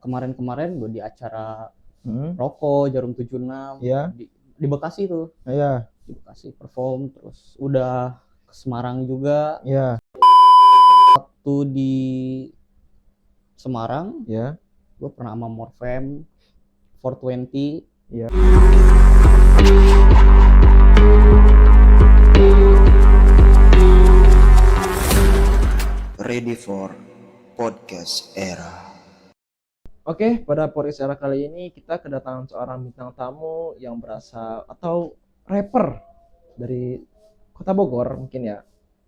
kemarin gue di acara rokok Jarum 76 Iya. di Bekasi tuh. Iya. Di Bekasi perform, terus udah ke Semarang juga. Iya. Waktu di Semarang, Iya. gue pernah sama Morfem 420. Iya. Ready for podcast era. Oke, pada podcast era kali ini kita kedatangan seorang bintang tamu yang berasal atau rapper dari Kota Bogor mungkin ya.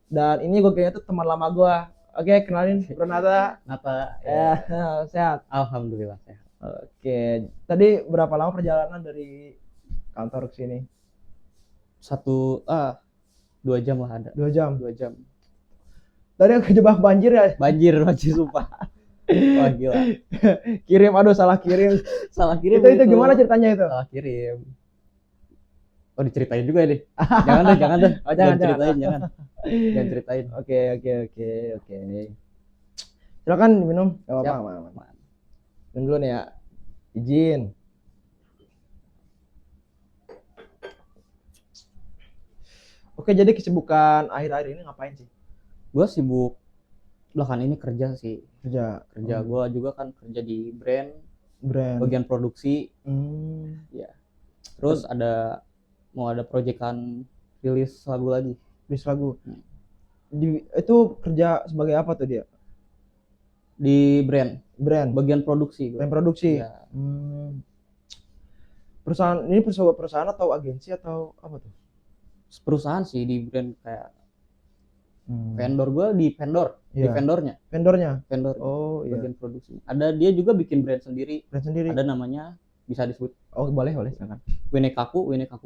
Dan ini gue kayaknya tuh teman lama gue. Oke, kenalin Bro Nata. Nata, Ya, sehat. alhamdulillah sehat. Oke, tadi berapa lama perjalanan dari kantor ke sini? 2 jam lah ada. 2 jam. 2 jam. Tadi aku kejebak banjir ya. Banjir sumpah. Wah gila. Kirim, aduh salah kirim. Salah kirim. Itu gimana ceritanya itu? Salah kirim. Oh diceritain juga deh. Jangan deh. Oh, jangan. Ceritain, jangan ceritain. Oke. Silakan minum. Enggak apa-apa. Minum dulu nih ya. Izin. Oke, jadi kesibukan akhir-akhir ini ngapain sih? Gue sibuk belakangan ini kerja sih. Kerja. Gue juga kan kerja di brand bagian produksi. Ya. Terus mau ada proyekan rilis lagu lagi. Rilis lagu. Itu kerja sebagai apa tuh dia? Di brand Bagian produksi. brand produksi. Ya. Perusahaan ini perusahaan atau agensi atau apa tuh? Perusahaan sih di brand kayak vendor. Gue di vendor. Iya. Di vendornya. Vendor. Oh iya. Bagian produksi. Ada dia juga bikin brand sendiri. Ada namanya bisa disebut. Oh boleh silakan. WNKK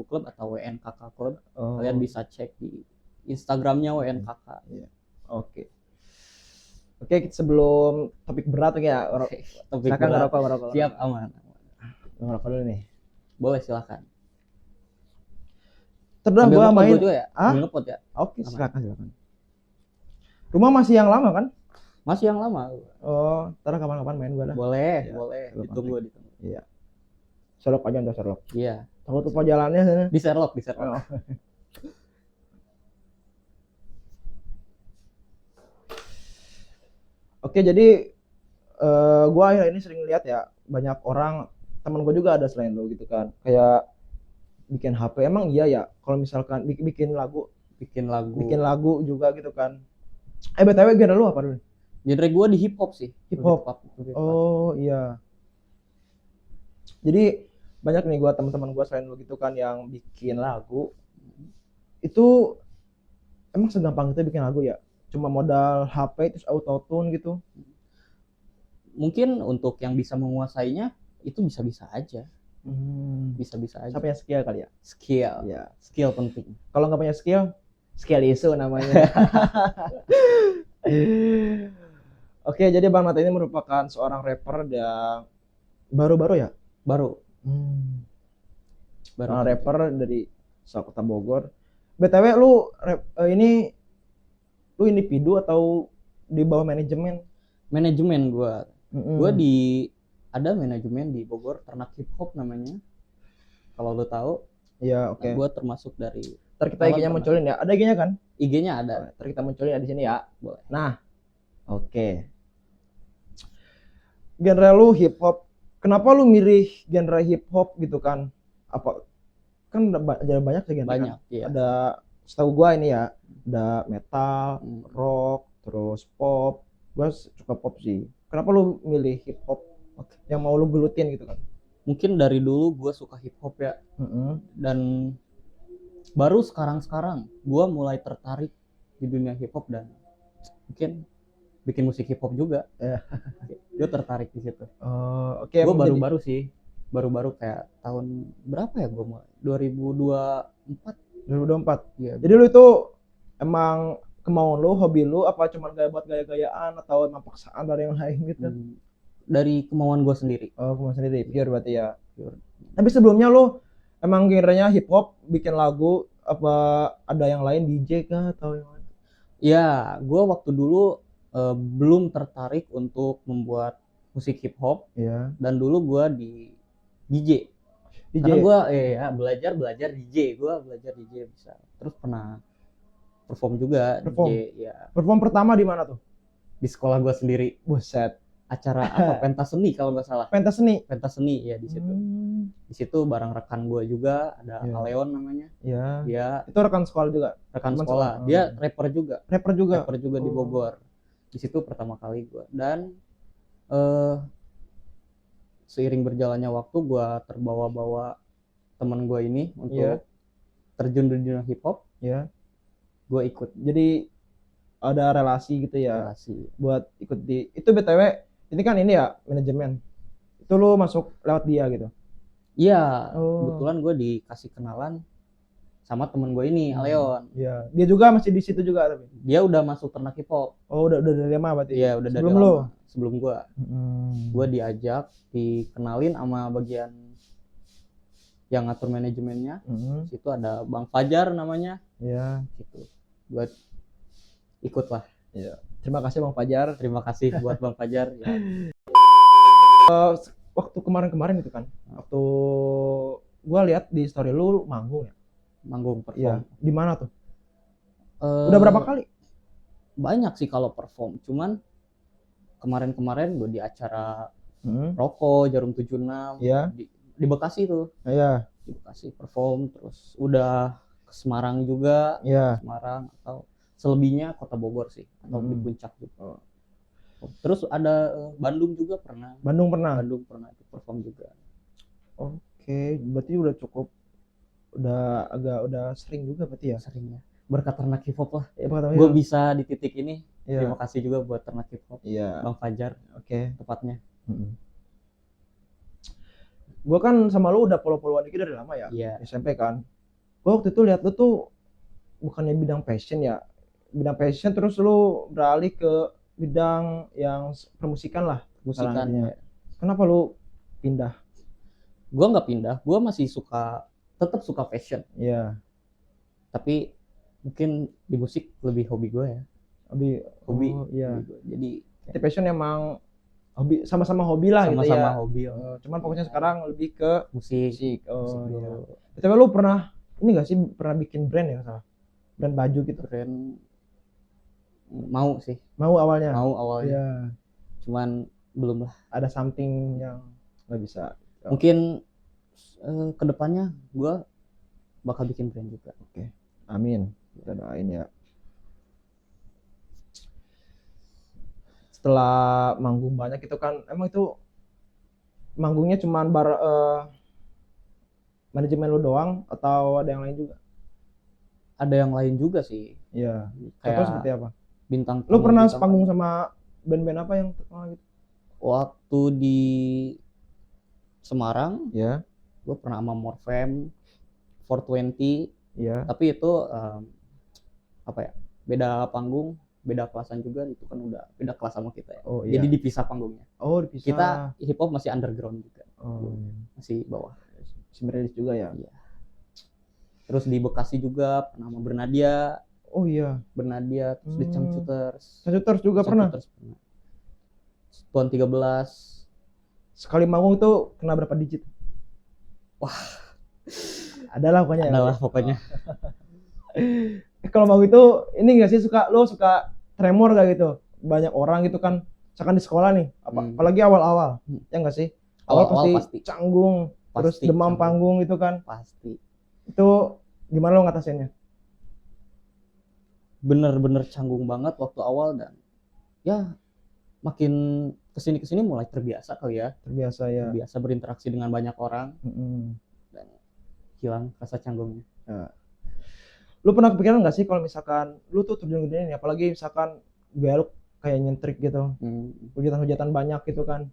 Club atau WNKK Club. Oh. Kalian bisa cek di Instagramnya WNKK. Iya. Oke, sebelum topik berat ya. Silakan ngerokok. Siap, aman. Ngerokok dulu nih. Boleh silakan. Terus gua main juga ya? Ngepot ya? Oke, silakan. Rumah masih yang lama kan? Masih yang lama. Oh, ntar kapan-kapan main gua dah. Boleh. Ditunggu. Iya. Sherlock aja ntar Sherlock. Iya. Takut lupa jalannya sana. Di Sherlock. Oh. Oke, jadi gua akhir ini sering lihat ya banyak orang, teman gua juga ada selain lo gitu kan, kayak bikin HP. Emang iya ya kalau misalkan bikin lagu juga gitu kan. BTW genre lu apa dulu? Genre gua di hip hop sih. Hip hop. Oh iya. Jadi banyak nih gua teman-teman gua selain lu gitu kan yang bikin lagu. Itu emang segampang itu bikin lagu ya? Cuma modal HP terus auto tune gitu. Mungkin untuk yang bisa menguasainya itu bisa-bisa aja. Bisa-bisa aja. Siapa yang skill kali ya? Skill. Ya. Skill penting. Kalau nggak punya skill isu namanya. Oke, jadi Bang Nata ini merupakan seorang rapper yang baru-baru ya? Baru. Rapper dari Kota Bogor. BTW lu ini individu atau di bawah manajemen? Manajemen gua. Gua ada manajemen di Bogor, Ternak Hip Hop namanya. Kalau lu tahu. Iya, oke. Gua termasuk dari. Ntar kita IG-nya munculin ya. Ada IG-nya kan? IG-nya ada. Ntar kita munculin ya di sini ya. Boleh. Nah, oke. Genre lu hip hop. Kenapa lu milih genre hip hop gitu kan? Apa kan ada banyak sih genre. Banyak, kan? iya. Ada, setahu gua ini ya, ada metal, rock, terus pop. Gua suka pop sih. Kenapa lu milih hip hop yang mau lu gelutin gitu kan? Mungkin dari dulu gue suka hip hop ya. Dan baru sekarang gue mulai tertarik di dunia hip hop dan mungkin bikin musik hip hop juga. Gue tertarik di situ. Oke. Gue baru-baru sih. Baru-baru kayak tahun berapa ya gue mulai? 2024. Iya. Jadi lu itu emang kemauan lu, hobi lu, apa cuma buat gaya-gayaan atau emang paksaan dari yang lain gitu? Dari kemauan gue sendiri. Oh, kemauan sendiri, pure berarti ya. Pure. Tapi sebelumnya lu emang genrenya hip hop, bikin lagu, apa ada yang lain, DJ kah atau yang lain? Ya, gue waktu dulu belum tertarik untuk membuat musik hip hop, Iya. dan dulu gua di DJ. DJ. Karena gua belajar DJ, gua belajar DJ bisa. Terus pernah perform juga Perform? DJ ya Perform pertama di mana tuh? di sekolah gua sendiri. Buset. Acara apa? Pentas seni kalau nggak salah. Pentas seni. Pentas seni ya di situ. Di situ bareng rekan gua juga, ada Iya. Aleon namanya. Iya. Dia Itu rekan sekolah juga. rekan Teman sekolah. sekolah. Dia rapper juga. Rapper juga. Rapper juga di Oh. Bogor. Di situ pertama kali gua. Dan seiring berjalannya waktu gua terbawa-bawa teman gua ini untuk Iya. terjun di dunia hip hop. Iya. Gua ikut Jadi ada relasi gitu ya relasi. buat ikut di itu. BTW ini kan ini ya manajemen. Itu lu masuk lewat dia gitu. Iya, Oh. kebetulan gue dikasih kenalan sama temen gue ini, Aleon. Iya. Dia juga masih di situ juga tapi. Dia udah masuk ternak hip hop. Oh, udah dari lama berarti. Iya, udah dari Sebelum lu? lama. Sebelum gue. Gue diajak, dikenalin sama bagian yang ngatur manajemennya. Di situ ada Bang Fajar namanya. Iya. Gitu. Gue ikut lah. Iya. Terima kasih Bang Fajar. Terima kasih buat Bang Fajar. Ya. Waktu kemarin itu kan, waktu gua lihat di story lu manggung ya. Manggung Iya. perform. Di mana tuh? Eh, Udah berapa kali? Banyak sih kalau perform. Cuman kemarin-kemarin gue di acara Hmm. Rokok, Jarum 76. Iya. Di Bekasi tuh. Iya. Di Bekasi perform, terus udah ke Semarang juga. Iya. Semarang atau selebihnya Kota Bogor sih, atau di Puncak juga. Oh. Terus ada Bandung juga pernah. Bandung pernah. Bandung pernah itu perform juga. Oke, berarti udah cukup, udah sering juga berarti ya. Seringnya berkat ternak hip hop lah. Ya, Pak Gue bisa di titik ini. Iya. Terima kasih juga buat ternak hip hop. Iya. Bang Fajar Oke. tepatnya. Gua kan sama lu udah follow-followan dikit dari lama ya. Iya. SMP kan. Gua waktu itu lihat lu tuh bukannya bidang passion ya. Bidang passion terus lu beralih ke bidang yang permusikan lah. Musikan. Caranya. Kenapa lu pindah? Gue nggak pindah. Gue masih tetap suka fashion. Iya. Tapi mungkin di musik lebih hobi gue ya. Hobi. Oh, iya. Hobi gua. Jadi Jadi passion emang hobi, sama-sama hobi lah gitu sama-sama ya. hobi. Cuman fokusnya sekarang lebih ke Musik. musik. Oh Musik iya. dulu. Tapi lu pernah ini gak sih, pernah bikin brand ya salah? Brand baju gitu. Keren. Mau sih. Mau awalnya? Mau awalnya. Iya. Cuman belum lah. Ada something yang nggak bisa. Mungkin kedepannya gue bakal bikin brand juga. Amin. Kita doain ya. Setelah manggung banyak itu kan, emang itu manggungnya cuman manajemen lu doang atau ada yang lain juga? Ada yang lain juga sih. Iya. Contoh Kayak seperti apa? bintang. Lu pernah bintang panggung sama band-band apa yang terkenal gitu? waktu di Semarang, Ya. gue pernah sama Morfem, 420. Iya. Tapi itu apa ya? Beda panggung, beda kelasan juga. Itu kan udah beda kelas sama kita ya. Oh iya. Jadi dipisah panggungnya. Oh dipisah. Kita hip hop masih underground juga. Oh. Masih bawah. Sebenarnya juga ya. Iya. Terus di Bekasi juga pernah sama Bernadia, Oh iya. terus di Changcuters. Changcuters juga pernah. Changcuters pernah. Tuan 13. Sekali manggung itu kena berapa digit? Wah. Adalah pokoknya. Adalah pokoknya. Kalau manggung itu ini nggak sih, lo suka tremor gak gitu? Banyak orang gitu kan, misalkan di sekolah nih, apalagi awal-awal, ya nggak sih? Awal pasti canggung, terus demam panggung itu kan. Pasti. Itu gimana lo ngatasinnya? Bener-bener canggung banget waktu awal, dan ya makin kesini mulai terbiasa kali ya. Terbiasa ya. Terbiasa berinteraksi dengan banyak orang dan hilang rasa canggungnya. Ya. Lu pernah kepikiran nggak sih kalau misalkan lu tuh terjun ke dunia ini, apalagi misalkan gaya lu kayak nyentrik gitu, hujatan-hujatan banyak gitu kan,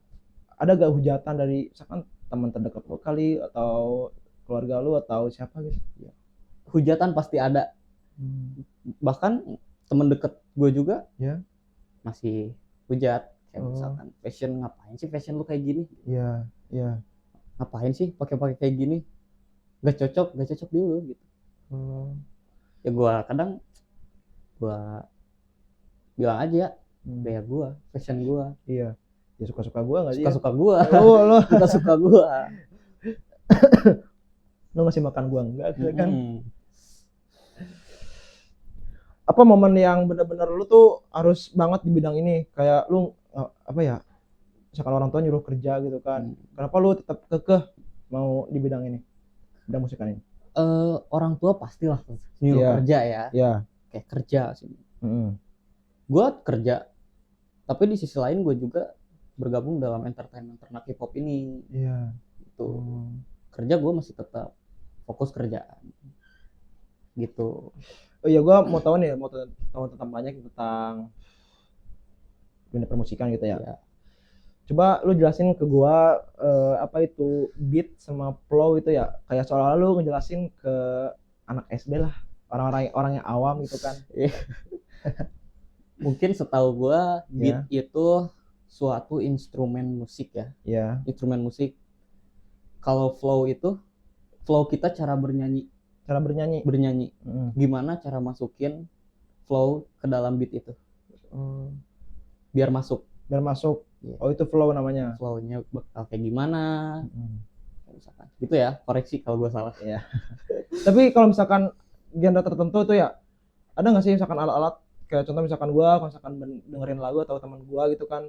ada gak hujatan dari misalkan teman terdekat lu kali atau keluarga lu atau siapa gitu? Ya. Hujatan pasti ada. Bahkan temen deket gue juga masih hujat kayak misalkan ngapain sih fashion lu kayak gini? Iya. Ngapain sih pakai kayak gini? Gak cocok dulu gitu. Ya gue kadang bilang aja gaya gue, fashion gue. Iya. Ya suka-suka gua enggak sih? Suka-suka gua. Lo Suka-suka gua. lo ngasih makan gua enggak gitu kan. Mm-mm. Apa momen yang benar-benar lu tuh harus banget di bidang ini? Kayak lu apa ya? Misalkan orang tua nyuruh kerja gitu kan. Kenapa lu tetap kekeh mau di bidang ini? Bidang musikan ini? Orang tua pastilah nyuruh Iya. kerja ya. Ya. Kayak kerja sih. Heeh. Gue kerja, tapi di sisi lain gue juga bergabung dalam entertainment ternak hip hop ini. Iya. Gitu. Kerja gue masih tetap fokus kerjaan. Gitu. Oh iya, gua mau tahu nih, mau tahu tentang banyak tentang dunia permusikan gitu ya. Ya. Coba lu jelasin ke gua apa itu beat sama flow itu ya. Kayak seolah-olah lu ngejelasin ke anak SD lah, orang yang awam gitu kan. Mungkin setahu gue beat Iya. itu suatu instrumen musik ya. Iya. Instrumen musik. Kalau flow itu flow kita cara bernyanyi. Cara bernyanyi. Gimana cara masukin flow ke dalam beat itu biar masuk. Biar masuk. Iya. Oh itu flow namanya. Flownya bakal kayak gimana misalkan gitu ya, koreksi kalau gue salah. Iya. Tapi kalau misalkan genre tertentu itu ya, ada nggak sih misalkan alat-alat kayak contoh misalkan gua kalau misalkan dengerin lagu atau teman gua gitu kan,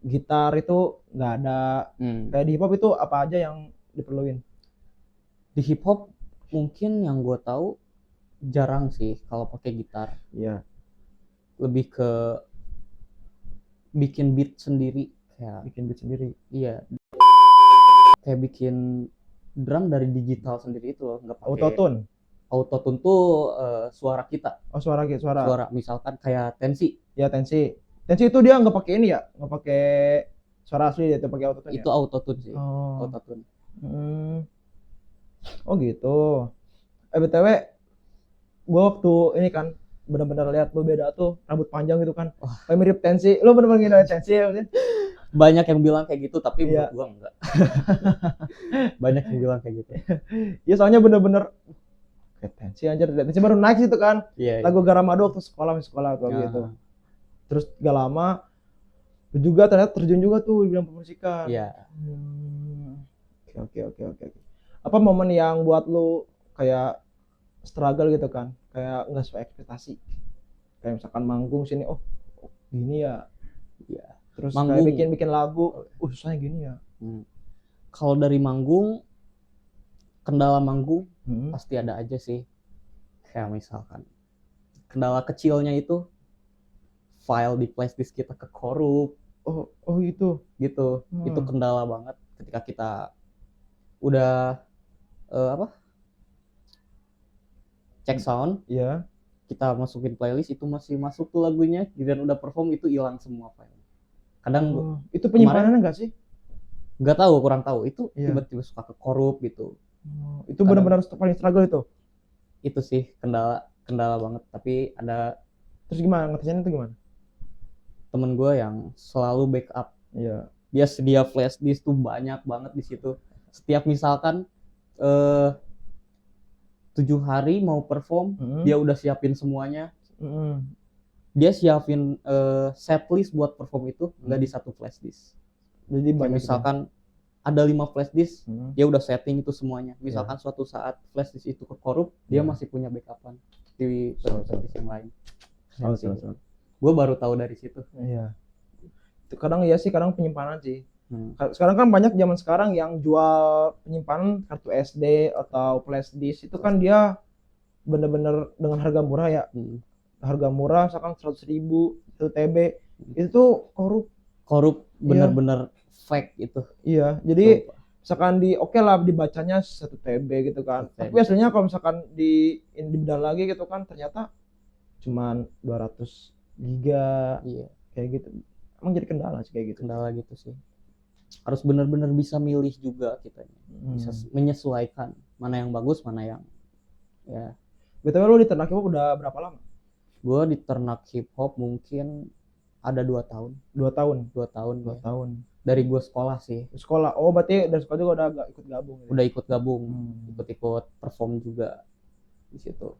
gitar itu nggak ada. Kayak di hip hop itu apa aja yang diperluin? Di hip hop mungkin yang gue tahu jarang sih kalau pakai gitar. Iya. Lebih ke bikin beat sendiri, kayak Bikin beat sendiri. iya, kayak bikin drum dari digital sendiri itu loh, nggak pakai Autotune. Autotune tuh suara kita. Oh suara. Suara misalkan kayak Tensi. Ya Tensi itu dia nggak pakai ini ya, nggak pakai suara asli, dia tuh pakai autotune. Itu ya? Autotune sih. Oh. Autotune. Oh gitu. BTW gua waktu ini kan benar-benar lihat lu beda tuh, rambut panjang gitu kan. Kayak mirip Tensi. Lu benar-benar ngirip Tensi ya maksudnya? Banyak yang bilang kayak gitu, tapi Iya. menurut gua enggak. Banyak yang bilang kayak gitu. Ya soalnya benar-benar kayak Tensi anjir. Tensi baru naik situ kan. Iya. Lagu Garamado waktu sekolah tuh Ya. gitu. Terus gak lama lu juga ternyata terjun juga tuh di bidang pemusikan. Iya. Oke. Apa momen yang buat lu kayak struggle gitu kan? Kayak nggak sesuai ekspektasi. Kayak misalkan manggung sini, oh gini ya. Iya. Terus Manggung. kayak bikin lagu, susahnya gini ya. Kalau dari manggung, kendala manggung Hmm. pasti ada aja sih. Kayak misalkan kendala kecilnya itu file di flashdisk kita kekorup Oh itu. gitu. Itu kendala banget ketika kita udah cek sound, Iya. kita masukin playlist, itu masih masuk tuh lagunya, dan udah perform itu hilang semua file. Kadang Itu penyimpanannya enggak sih? nggak tahu, kurang tahu, itu Iya. tiba-tiba suka kekorup gitu. Itu benar-benar paling struggle itu. Itu sih kendala banget. Tapi ada Terus gimana ngatasinnya itu gimana? temen gue yang selalu backup. Iya. Dia sedia flash disk tuh banyak banget di situ. Setiap misalkan 7 hari mau perform, dia udah siapin semuanya. Dia siapin setlist buat perform itu nggak di satu flash disk. Jadi Kayak banyak misalkan ada 5 flash disk, dia udah setting itu semuanya. Misalkan suatu saat flash disk itu kekorup, dia masih punya backupan di flash disk yang lain. Gue baru tahu dari situ. Iya. Itu kadang iya sih, kadang penyimpanan sih. Sekarang kan banyak zaman sekarang yang jual penyimpanan kartu SD atau flash disk itu kan dia bener-bener dengan harga murah ya. Harga murah misalkan 100.000 1 TB itu tuh korup bener-bener fake itu. Iya, jadi misalkan oke lah dibacanya 1 TB gitu kan. Tapi biasanya kalau misalkan di bedah lagi gitu kan ternyata cuman 200 giga. Iya, kayak gitu. Emang jadi kendala sih kayak gitu. Kendala gitu sih. Harus bener-bener bisa milih juga kitanya. Bisa menyesuaikan mana yang bagus, mana yang ya. BTW lu di ternak hip hop udah berapa lama? Gue di ternak hip hop mungkin ada 2 tahun. 2 tahun. 2 tahun. 2 tahun. Dari gue sekolah sih. Sekolah. Oh, berarti dari sekolah juga udah ikut gabung. Udah ikut gabung, ikut perform juga di situ.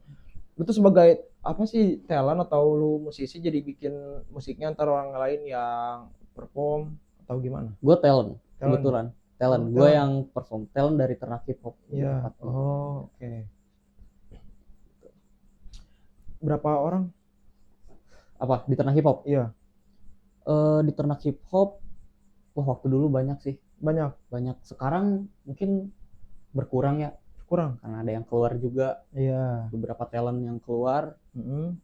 Lu tuh sebagai apa sih, talent atau lu musisi jadi bikin musiknya antar orang lain yang perform atau gimana? Gue talent, Talent. kebetulan talent. Oh, Gue talent. yang perform, talent dari Ternak Hip Hop. Iya. Oh, oke. Berapa orang? Apa di Ternak Hip Hop? Iya, Di Ternak Hip Hop, wah waktu dulu banyak sih, banyak. sekarang mungkin berkurang ya, Kurang. karena ada yang keluar juga, Iya. beberapa talent yang keluar. Mm-mm.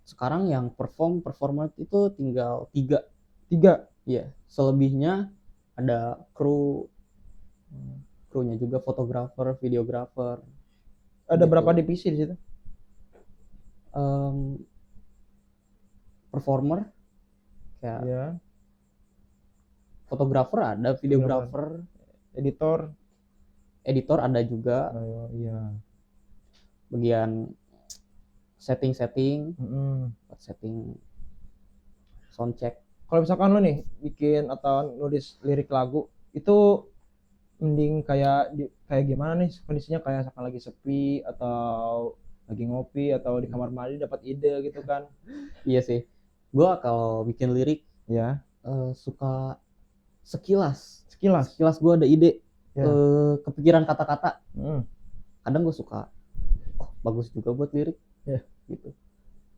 Sekarang yang performer itu tinggal 3. 3. Iya, selebihnya ada krunya juga, fotografer, videografer. Ada Gitu. berapa divisi di situ? Performer kayak Iya. fotografer ada, videografer, Editor. ada juga. Oh, iya. Bagian setting Mm-mm. buat setting sound check. Kalau misalkan lo nih bikin atau nulis lirik lagu itu mending kayak gimana nih kondisinya, kayak misalkan lagi sepi atau lagi ngopi atau di kamar mandi dapat ide gitu kan? Iya sih, gue kalau bikin lirik Ya. suka sekilas Sekilas. gue ada ide, Ya. kepikiran kata-kata. Mm. Kadang gue suka, oh bagus juga buat lirik. Ya. Gitu.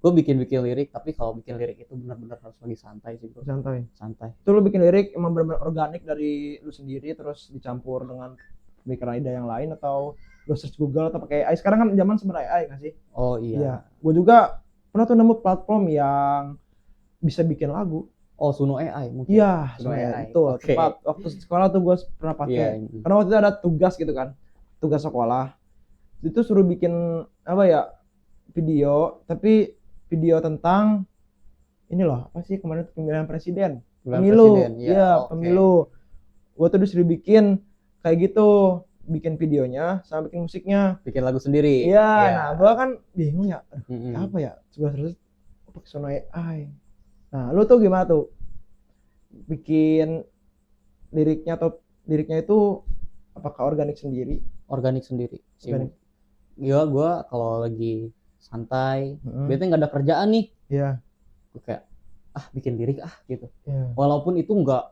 Gue bikin lirik, tapi kalau bikin lirik itu benar-benar harus lagi santai sih bro. Santai. Itu lo bikin lirik emang benar-benar organik dari lu sendiri terus dicampur dengan pemikiran ide yang lain, atau lo search Google atau pakai AI? Sekarang kan zaman sebenarnya AI nggak sih? Oh iya. Gue juga pernah tuh nemu platform yang bisa bikin lagu. Oh Suno AI mungkin. Iya, Suno AI. itu Oke. tepat. Waktu sekolah tuh gue pernah pakai. Iya. Karena waktu itu ada tugas gitu kan, tugas sekolah. Itu suruh bikin apa ya, video, tapi video tentang ini loh, apa sih kemarin pemilihan presiden, pemilu, iya oke. pemilu. Gue tuh disuruh bikin kayak gitu, bikin videonya sama bikin musiknya. Bikin lagu sendiri. Iya, Iya. nah gue kan bingung ya, Mm-mm. apa ya, coba terus pakai Sono AI. Nah, lu tuh gimana tuh bikin liriknya, atau liriknya itu apakah organik sendiri? Organik sendiri. Organik. Iya, gue kalau lagi santai, Mm-mm. biasanya nggak ada kerjaan nih, Iya. gue kayak bikin lirik gitu. Iya. Walaupun itu nggak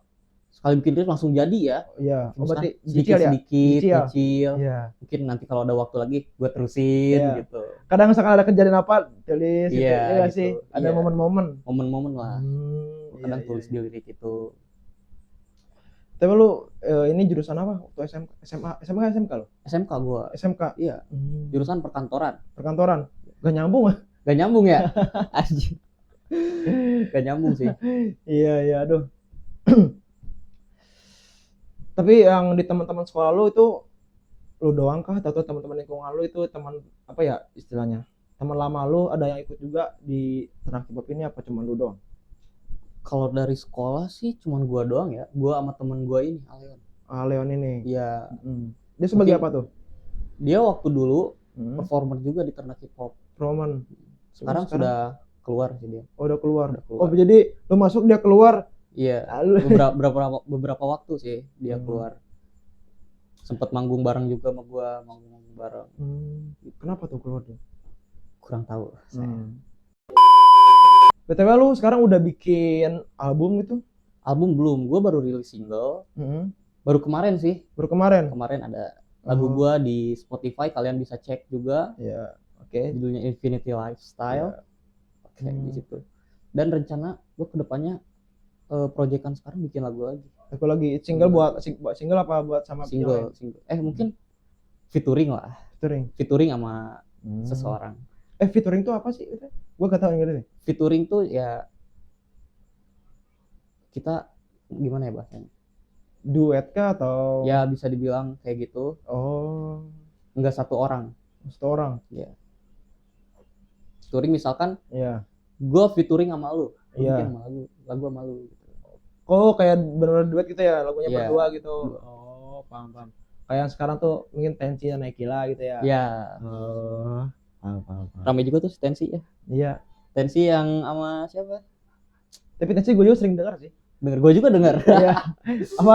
sekali bikin lirik langsung jadi ya. Iya. Oh, berarti sedikit ya? Cicil. nyicil. Iya. Mungkin nanti kalau ada waktu lagi gue terusin Iya. gitu. Kadang misalkan ada kejadian apa, tulis gitu. Iya, Iya nggak gitu. sih? Ada Iya. momen-momen. Momen-momen lah. Kadang Iya, tulis iya. di lirik itu. Tapi lu ini jurusan apa waktu SMK lo? SMK gue. SMK. Iya. Jurusan perkantoran. Perkantoran. Gak nyambung. Gak nyambung ya? Anjing. Gak nyambung sih. Iya, aduh. Tapi yang di teman-teman sekolah lu itu lu doang kah, atau teman-teman lingkungan lu itu teman apa ya istilahnya? Teman lama lu ada yang ikut juga di Ternak Hip Hop ini, apa cuma lu doang? Kalau dari sekolah sih cuman gua doang ya. Gua sama temen gua ini, Aleon. Leon ini. Iya. Dia sebagai Mungkin- apa tuh? Dia waktu dulu performer juga di Ternak Hip Hop. Roman. Sekarang sudah keluar sih dia. Oh, udah keluar. Udah keluar. Oh, jadi lu masuk dia keluar. Iya. Lu- Beberapa waktu sih dia Hmm. keluar. Sempet manggung bareng juga sama gua, manggung bareng. Kenapa tuh keluar dia? Kurang tahu. saya. BTW lu sekarang udah bikin album gitu? Album belum, gua baru rilis single. Baru kemarin sih. Baru kemarin. Kemarin ada lagu gua di Spotify, kalian bisa cek juga. Ya, oke. Judulnya Infinity Lifestyle. Oke, di situ. Dan rencana gue kedepannya proyekan sekarang bikin lagu lagi. Aku lagi single buat single apa buat sama yang lain? Single. Mungkin featuring lah. Featuring sama seseorang. Featuring tuh apa sih? Gue gak tahu Inggris. Featuring tuh ya kita gimana ya bahasanya? Duet kah atau? Ya bisa dibilang kayak gitu. Oh, Enggak satu orang. satu orang. Ya. Featuring misalkan Iya. gue featuring sama lu. Iya. Mungkin sama lagu sama lu gitu. Oh, kayak benar-benar duet gitu ya, lagunya Iya. berdua gitu. Oh, paham. Kayak yang sekarang tuh mungkin Tensi dan Naikila gitu ya. Ya. Oh, paham. Ramai juga tuh si Tensi ya. Iya. Tensi yang sama siapa? Tapi Tensi gue juga sering dengar sih. Gue juga denger. Iya. Apa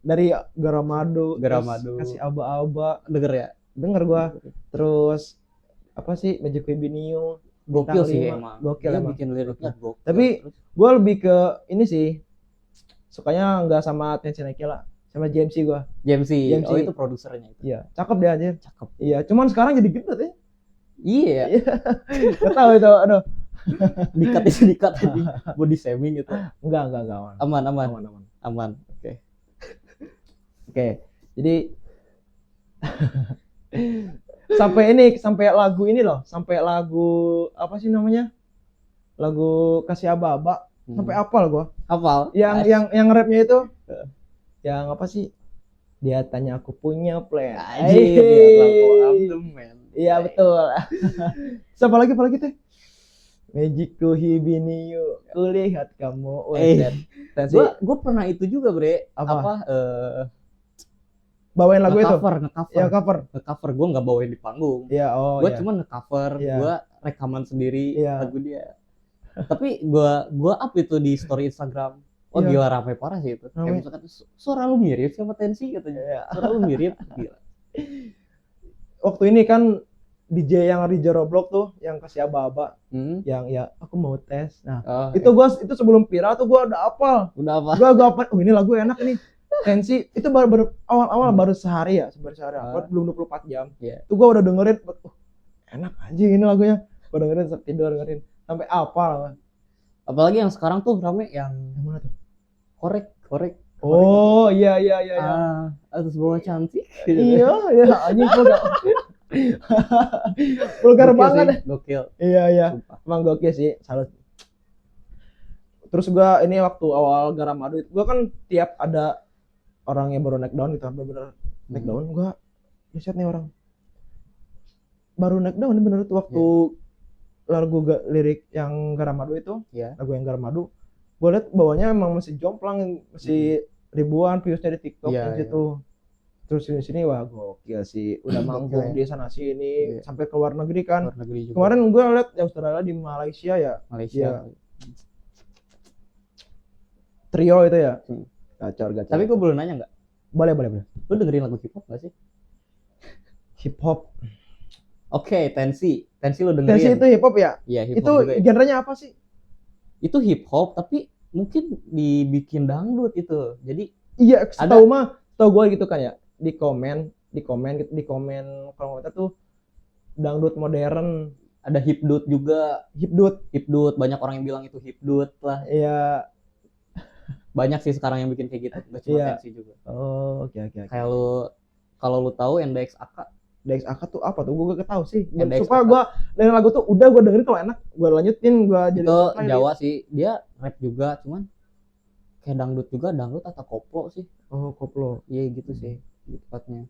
dari Garamadu, Garamadu. terus kasih aba-aba, Denger ya. denger gua. Terus apa sih Magic Webinio, Gokil Bintang sih 5. emang. Gokil Dia emang. bikin liriknya gokil. Tapi gua lebih ke ini sih, sukanya nggak sama Tensi Naikila, sama JMC gua. JMC. JMC. Oh itu produsernya itu. Iya, cakep dia anjir. Cakep. Iya, cuman sekarang jadi gendut ya. Iya. Gak tahu itu, aduh. Dikat ini body shaming gitu. Enggak aman. Aman. Oke. Oke. Jadi sampai lagu ini loh, sampai lagu apa sih namanya? Lagu Kasih Aba-aba, sampai hafal gua. Hafal. Yang rapnya itu yang apa sih? Dia tanya aku punya plan. Anjir, I'm the man. Iya betul. Siapa lagi teh? Magic Hibiniu, kulihat kamu. Tensi. Gue pernah itu juga bre. Apa? Bawain lagu itu? Nge-cover. Gue nggak bawain di panggung. Iya, Gue cuma nge-cover. Iya. Gue rekaman sendiri lagu dia. Tapi gue up itu di story Instagram. Oh gila, ramai parah sih itu. Kayak misalkan suara lu mirip sama Tensi katanya. Suara lu mirip. Gila. Waktu ini kan DJ yang DJ Roblox tuh yang Kasih Aba-aba, yang ya aku mau tes. Nah, itu sebelum viral tuh gua udah hafal. Gua hafal. Oh, ini lagu enak nih. Tensi itu baru awal-awal baru sehari upload, belum 24 jam. Tuh gua udah dengerin, enak aja ini lagunya. Gua dengerin tidur dengerin sampai hafal. Apalagi yang sekarang tuh rame yang mana tuh? Korek. Oh, iya. Atas bawah cantik. Iya, anjing gua enggak. Vulgar banget. Gokil. Iya. Emang gokil sih, salut. Terus gua ini waktu awal Garam Madu itu gua kan tiap ada orang yang baru naik daun gitu, bener-bener naik daun, gua lihat nih orang baru naik daun bener tuh waktu lagu lirik yang Garam Madu itu, lagu yang Garam Madu, gua lihat bawahnya emang masih jomplang, masih ribuan views-nya di TikTok di situ. Terus sini wah gokil sih, udah manggung di sana sini sampai ke luar negeri kan. Kemarin gue lihat di Australia, di Malaysia ya. Trio itu ya. Gacor. Tapi gue boleh nanya nggak? Boleh. Lu dengerin lagu hip hop nggak sih? Hip hop. Oke, Tensi lu dengerin. Tensi itu hip hop ya? Iya, hip hop itu juga. Genrenya apa sih? Itu hip hop tapi mungkin dibikin dangdut itu. Jadi iya, setahu gue gitu kan ya. Di komen komentar tuh dangdut modern, ada hipdut juga. Hipdut banyak orang yang bilang itu hipdut lah. Iya. Banyak sih sekarang yang bikin kayak gitu, enggak cuma Tensi juga. Oh, oke. Kayak kalau lu tahu NDXAK. DXAK tuh apa tuh? Gue gak tahu sih. NDXAK. Supaya gue dengerin lagu tuh udah gue dengerin, kalau enak gue lanjutin, gue jadi itu Jawa sih. Dia rap juga, cuman kayak dangdut juga, dangdut atau koplo sih. Oh, koplo. Iya gitu sih. Tepatnya.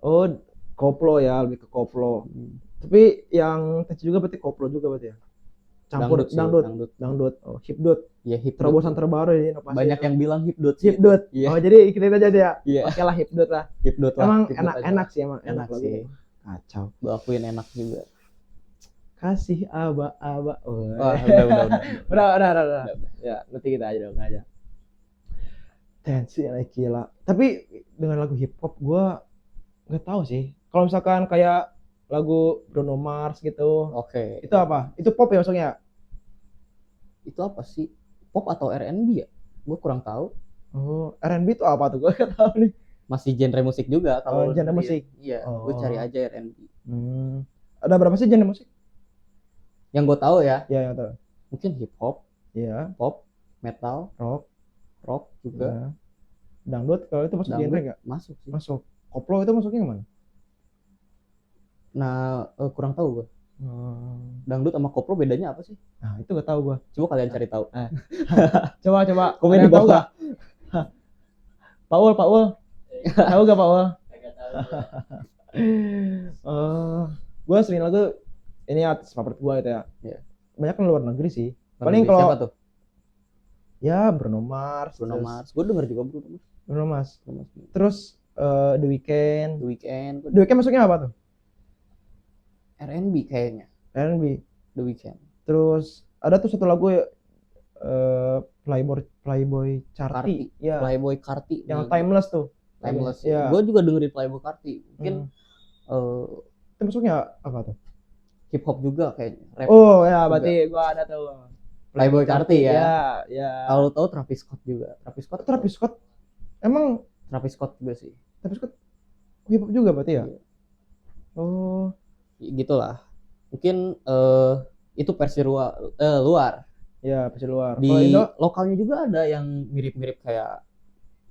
Oh, koplo ya, lebih ke koplo. Tapi yang Tensi juga berarti koplo juga berarti ya. Campur dangdut. Oh, hipdut. Ya hipdut. Terobosan terbaru ya inovasi. Banyak yang bilang hipdut. Iya. Oh, jadi kita aja ya. Iya. Oke lah hipdut lah. Emang enak sih emang. Enak sih. Kacau. Gue akuin enak juga. Kasih aba-aba. Udah. Ya, nanti kita aja. Tensi gila. Tapi dengan lagu hip hop gua nggak tahu sih. Kalau misalkan kayak lagu Bruno Mars gitu. Oke. Itu apa? Itu pop ya maksudnya? Itu apa sih? Pop atau R&B ya? Gue kurang tahu. Oh, R&B itu apa tuh? Gue nggak tahu nih. Masih genre musik juga kalau genre musik. Iya, gue cari aja R&B. Ada berapa sih genre musik? Yang gue tahu ya. Iya, yang tahu. Mungkin hip hop, pop, metal, rock juga. Ya. Dangdut kalau itu masuk genre nggak? Masuk sih. Masuk. Koplo itu masuknya kemana? Nah, kurang tahu gue. Dangdut sama koplo bedanya apa sih? Nah, itu gak tahu gue. Coba kalian cari tahu. Coba. Komen di bawah. Paul. Tahu gak Paul? Gue sering lagu ini artis favorit gue itu ya. Yeah. Banyak kan luar negeri sih. Paling kalau siapa tuh? Ya Bruno Mars. Gue denger juga Bruno Mars. Terus The Weeknd. The Weeknd masuknya apa tuh? R&B kayaknya. R&B. The Weeknd. Terus ada tuh satu lagu Playboy Carti. Ya. Playboy Carti. Yang Timeless tuh. Timeless. Ya. Gue juga dengerin Playboy Carti. Mungkin itu masuknya apa tuh? Hip hop juga kayaknya. Rap. Oh ya, berarti gue ada tuh. Playboy Carti ya. Ya. Kalau tahu Travis Scott juga. Travis Scott. Emang Travis Scott juga sih. Travis Scott hip hop juga berarti ya? Iya. Oh, Gitulah. Mungkin itu versi luar. ya versi luar. Di Kalau Indo, lokalnya juga ada yang mirip-mirip kayak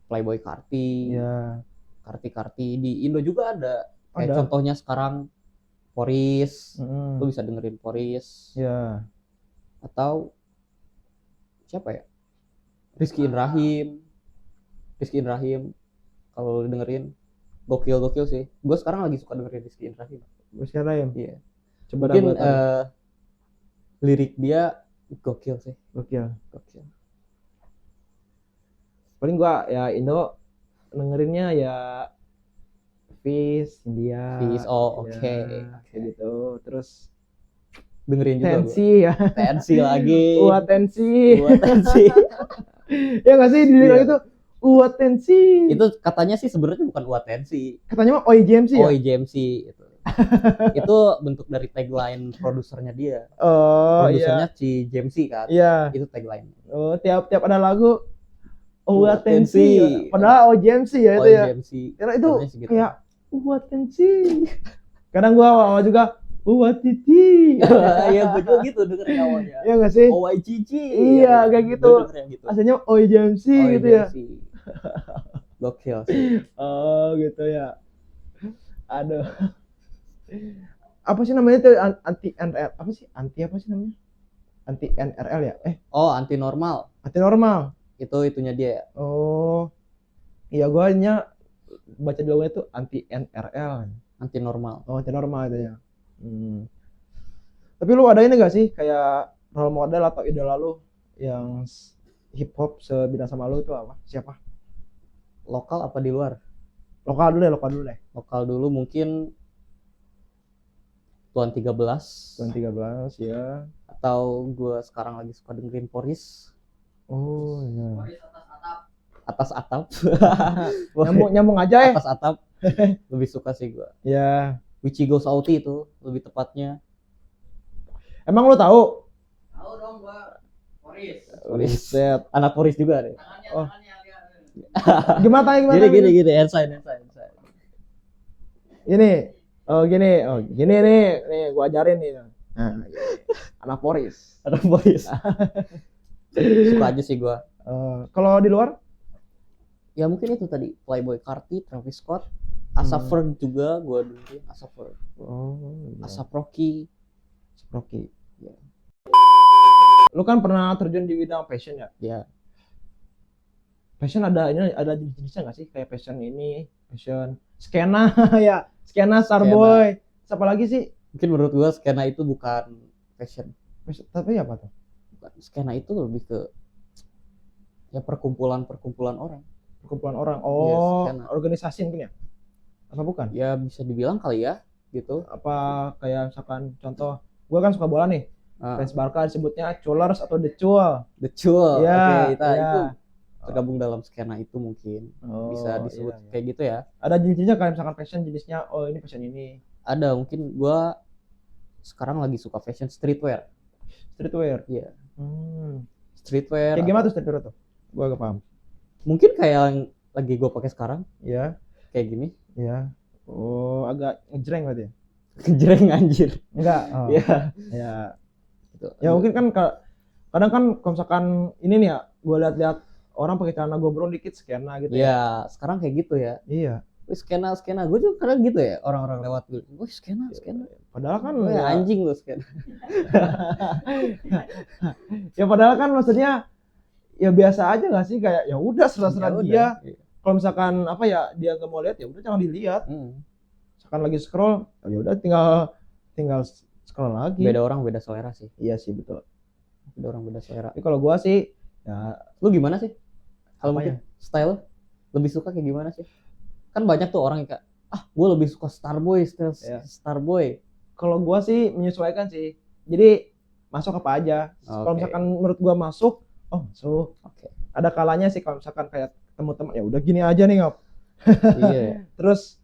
Playboy Carti, ya Carti di Indo juga ada. Kayak ada. contohnya sekarang Poris, Mm-mm. lu bisa dengerin Poris. Ya. Atau siapa ya? Rizky Inrahim kalau lu dengerin gokil sih. Gue sekarang lagi suka dengerin Rizky Inrahim. Sekarang Iya. coba dah Mungkin gua tahu. lirik dia gokil sih. Gokil. Gokil. Paling gua ya Indo dengerinnya ya Fizz, India. Fizz, oh, ya, oke. kayak gitu. Terus Dengerin juga gua. Tensi ya. Tensi lagi. Uat Tensi. Buat Tensi. Ya nggak sih di lirik Iya. itu Uat Tensi. Itu katanya sih sebenarnya bukan Uat Tensi. Katanya mah OIGMC ya? OIGMC itu. Itu bentuk dari tagline produsernya dia. Oh Produsernya iya. si JMC kan. Iya. Itu tagline. Oh tiap ada lagu Uat Uat Tensi. Tensi. Padahal OIGMC ya itu ya. OIGMC. Karena itu Katanya segitu. kayak Uat Tensi. Kadang gua awal juga Uat Titi. Iya, gue juga gitu dengerin awalnya. Iya nggak sih? OYGG. Iya, kayak gitu. Gue dengerin gitu. Aslinya OIGMC gitu ya. OIGMC. Gokil sih. Oh gitu ya. Aduh. Apa sih namanya tuh anti NRL? Anti apa sih namanya? Anti NRL ya? Oh, anti normal. Anti normal. Itu itunya dia ya. Oh. Iya gua nya baca di logonya tuh anti NRL. Anti normal. Oh, anti normal itu ya. Tapi lu ada ini gak sih kayak role model atau idola lu yang hip hop sebidang sama lu itu apa? Siapa? Lokal apa di luar? Lokal dulu deh. Lokal dulu mungkin Tuan 13 Tahun 13 ya. atau gue sekarang lagi suka dengerin Poris. Oh iya. Atas atap. Nyambung aja ya. Atas atap. Lebih suka sih gue. Ya. Wichi Goes Outi itu lebih tepatnya. Emang lu tahu? Tahu dong gua Poris. Riset. Anak Poris juga deh. Oh. Tangannya. Gimana? Gini, ensign. Gini nih gua ajarin nih. Nah, anak Poris. Anak Poris. Suka aja sih gue. Kalau di luar? Ya mungkin itu tadi Playboy Carti, Travis Scott, Asap Ferg juga gue dengerin. Asap Ferg, Oh, Asap Rocky. Rocky. Ya. Lu kan pernah terjun di bidang fashion ya? Ya, Fashion ada jenis-jenisnya nggak sih? Kayak fashion skena ya, skena Starboy. Siapa lagi sih? mungkin menurut gue skena itu bukan fashion. Tapi apa tuh? Bukan. Skena itu lebih ke ya perkumpulan orang. Perkumpulan orang. Iya, Oh, skena. organisasi mungkin ya? Apa bukan? Ya bisa dibilang kali ya gitu. Apa kayak misalkan contoh, gue kan suka bola nih. Ah, Fans Barca disebutnya Culers atau The Cul. The Chul. Iya, Oke, iya. itu tergabung dalam skena itu mungkin. Oh, Bisa disebut iya. kayak gitu ya. Ada jenis-jenisnya kayak misalkan fashion jenisnya, oh ini fashion ini. Ada mungkin gue sekarang lagi suka fashion streetwear. Streetwear. Iya, Hmm. streetwear. Kayak gimana tuh streetwear tuh? Gue gak paham. Mungkin kayak yang lagi gue pakai sekarang Iya, kayak gini. iya. Oh, agak ngejreng berarti ya? Kejreng anjir. Enggak. Oh. Iya. Ya. Gitu. Ya mungkin kan kadang kan kalau misalkan ini nih ya, gue lihat-lihat orang pakai celana gombrong dikit skena gitu ya. Iya, sekarang kayak gitu ya. Iya. Wih, skena gue juga kadang gitu ya, orang-orang lewat gue. Wih, skena. Padahal kan Wih, ya, anjing lu skena. ya padahal kan maksudnya ya biasa aja nggak sih, kayak ya udah serah-serah Ya dia. udah. Iya. Kalau misalkan apa ya dia nggak mau lihat ya udah jangan dilihat. Hmm. Misalkan lagi scroll ya udah tinggal scroll lagi. Beda orang beda selera sih. Iya sih betul. Beda orang beda selera. Tapi kalau gua sih ya Lu gimana sih? Kalau Apanya? mungkin style lebih suka kayak gimana sih? Kan banyak tuh orang yang kayak gue lebih suka Starboy, style Iya. Starboy. kalau gua sih menyesuaikan sih. Jadi masuk apa aja. Kalau Oke. misalkan menurut gua masuk, oh masuk. Oke. Ada kalanya sih kalau misalkan kayak teman-teman ya udah gini aja nih ngap. Iya. Terus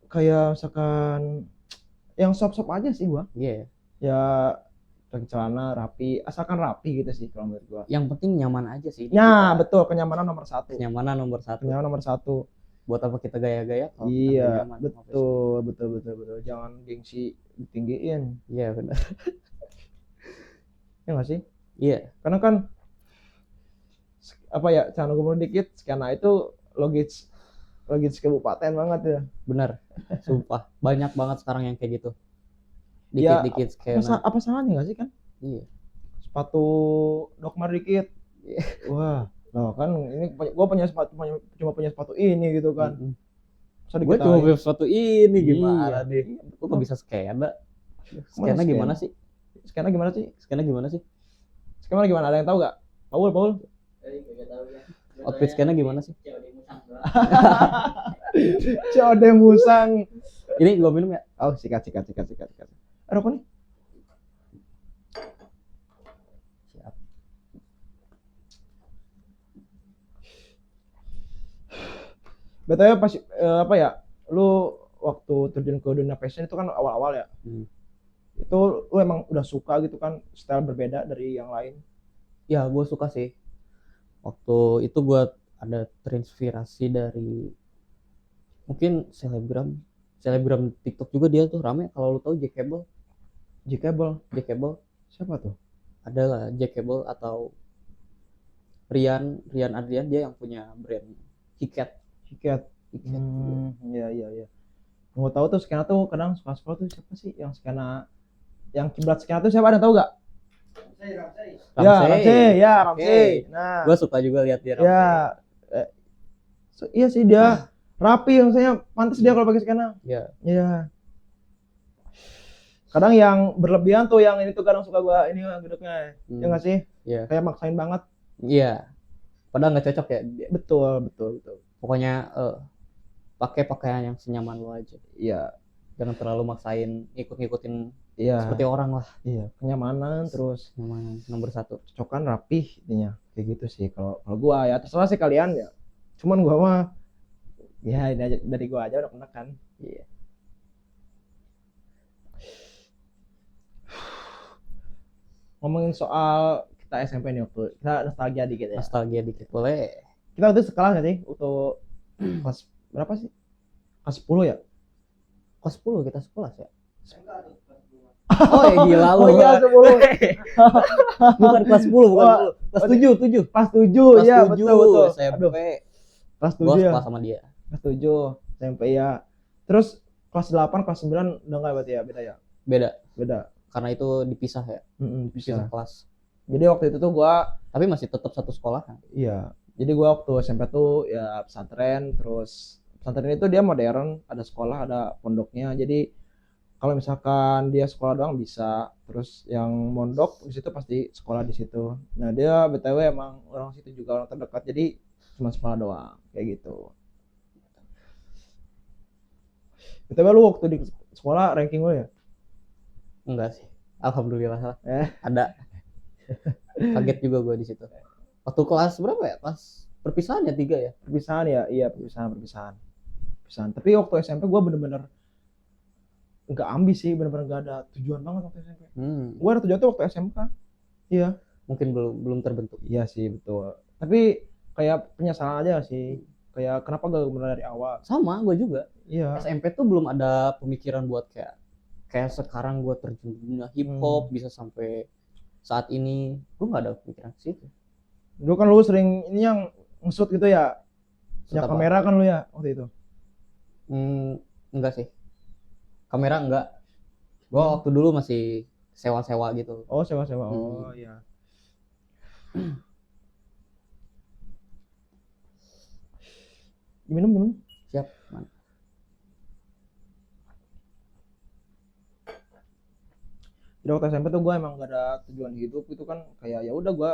kayak misalkan yang sop-sop aja sih gua. Iya. Ya pakai celana rapi, asalkan rapi gitu sih kalau menurut gua. Yang penting nyaman aja sih. Nah, betul, kenyamanan nomor satu. Kenyamanan nomor satu. Kenyamanan nomor satu. Buat apa kita gaya-gaya kalau kita nggak Iya, nyaman? betul. Jangan gengsi ditinggiin. Iya benar. Ya nggak sih? Iya. Karena kan apa ya, celana gubernur dikit, skena itu logis kabupaten banget ya. Benar. Sumpah. Banyak banget sekarang yang kayak gitu. Ya, Dikit-dikit kayak apa salahnya nggak sih kan? Iya. Sepatu dokmar dikit. Wah, loh kan ini gue punya sepatu, cuma punya sepatu ini gitu kan. Masa Gue dikit cuma aja. punya sepatu ini gimana Iya. nih? Gue kok bisa skena? Skena skena? gimana sih? Skena gimana sih? Skena gimana sih? Skena gimana? Ada yang tahu nggak? Paul. Kagak tahu ya. Outfit skena gimana sih? COD musang doang. COD musang. Ini gue minum ya? Oh, sikat. Aduh, kok nih? Siap. BTW pas apa ya? Lu waktu terjun ke dunia fashion itu kan awal-awal ya. Itu lu emang udah suka gitu kan style berbeda dari yang lain? Ya gue suka sih. Waktu itu gue ada terinspirasi dari mungkin selebgram TikTok juga, dia tuh rame. Kalau lu tahu Jackable Siapa tuh? ada lah, Jackable atau Rian Adrian, dia yang punya brand Hiket. Hiket. Iya. Mau tahu tuh skena tuh kadang suka tuh siapa sih yang skena yang kiblat skena tuh siapa, ada tahu gak? Ramsey. Ramsey. Nah, Gue suka juga lihat dia Ramsey. ya iya sih dia rapi, maksudnya pantas dia kalau pakai skena. Iya. Kadang yang berlebihan tuh yang ini tuh kadang suka gua ini gedeknya. Ya nggak sih? Iya. Kayak maksain banget. Iya. Padahal nggak cocok ya. Betul. Pokoknya pakai pakaian yang senyaman lo aja. Iya. Jangan terlalu maksain ngikutin Iya. seperti orang lah. Iya. Kenyamanan terus Yang nomor satu. cocokan rapih intinya. Kayak gitu sih kalau gua ya, terserah sih kalian ya. Cuman gua mah ya ini aja, dari gua aja udah kena kan. Iya. Ngomongin soal kita SMP nih, waktu kita nostalgia dikit ya. Nostalgia dikit boleh. Kita waktu itu sekelas nggak sih? Waktu kelas berapa sih? Kelas 10 ya? Kelas 10 kita sekolah ya. Enggak tuh, kelas dua. Oh ya gila lu. Oh iya 10. Bukan kelas 10, bukan 10. Kelas 7. Kelas 7 Kelas ya, 7 betul. SMP. Aduh, kelas Gua 7 ya. sekelas sama dia. Kelas 7 SMP ya. Terus kelas 8, kelas 9 udah enggak berarti ya? Beda ya? Beda. Karena itu dipisah ya. Bisa. Kelas. Jadi waktu itu tuh gua Tapi masih tetap satu sekolah kan. iya. Jadi gua waktu SMP tuh ya pesantren, terus pesantren itu dia modern, ada sekolah, ada pondoknya. Jadi kalau misalkan dia sekolah doang bisa, terus yang mondok di situ pasti sekolah di situ. Nah, dia BTW emang orang situ juga, orang terdekat. Jadi cuma sekolah doang kayak gitu. BTW lu waktu di sekolah ranking lu ya? Enggak sih. Alhamdulillah lah. Eh. Ada. Kaget juga gue di situ. Waktu kelas berapa ya? Kelas perpisahan ya 3 ya? Perpisahan ya? Iya, perpisahan. Tapi waktu SMP gue bener-bener nggak ambis sih, bener-bener nggak ada tujuan banget waktu SMP. Gue ada tujuan tuh waktu SMK. Iya. Mungkin belum terbentuk. Iya sih, betul. Tapi kayak penyesalan aja sih. Kayak kenapa gak mulai dari awal? Sama gue juga. Iya. SMP tuh belum ada pemikiran buat kayak sekarang gue terjun di dunia hip hop bisa sampai saat ini. Gue nggak ada pemikiran ke situ. Dulu kan lu sering ini yang nge-shoot gitu ya? Shoot Ya apa? kamera kan lu ya waktu itu? Enggak sih. Kamera enggak. Gue waktu dulu masih sewa-sewa gitu. Oh, sewa-sewa. Oh, iya. Minum. Siap, man. Jadi waktu SMP tuh gue emang gak ada tujuan hidup gitu kan, kayak ya udah gue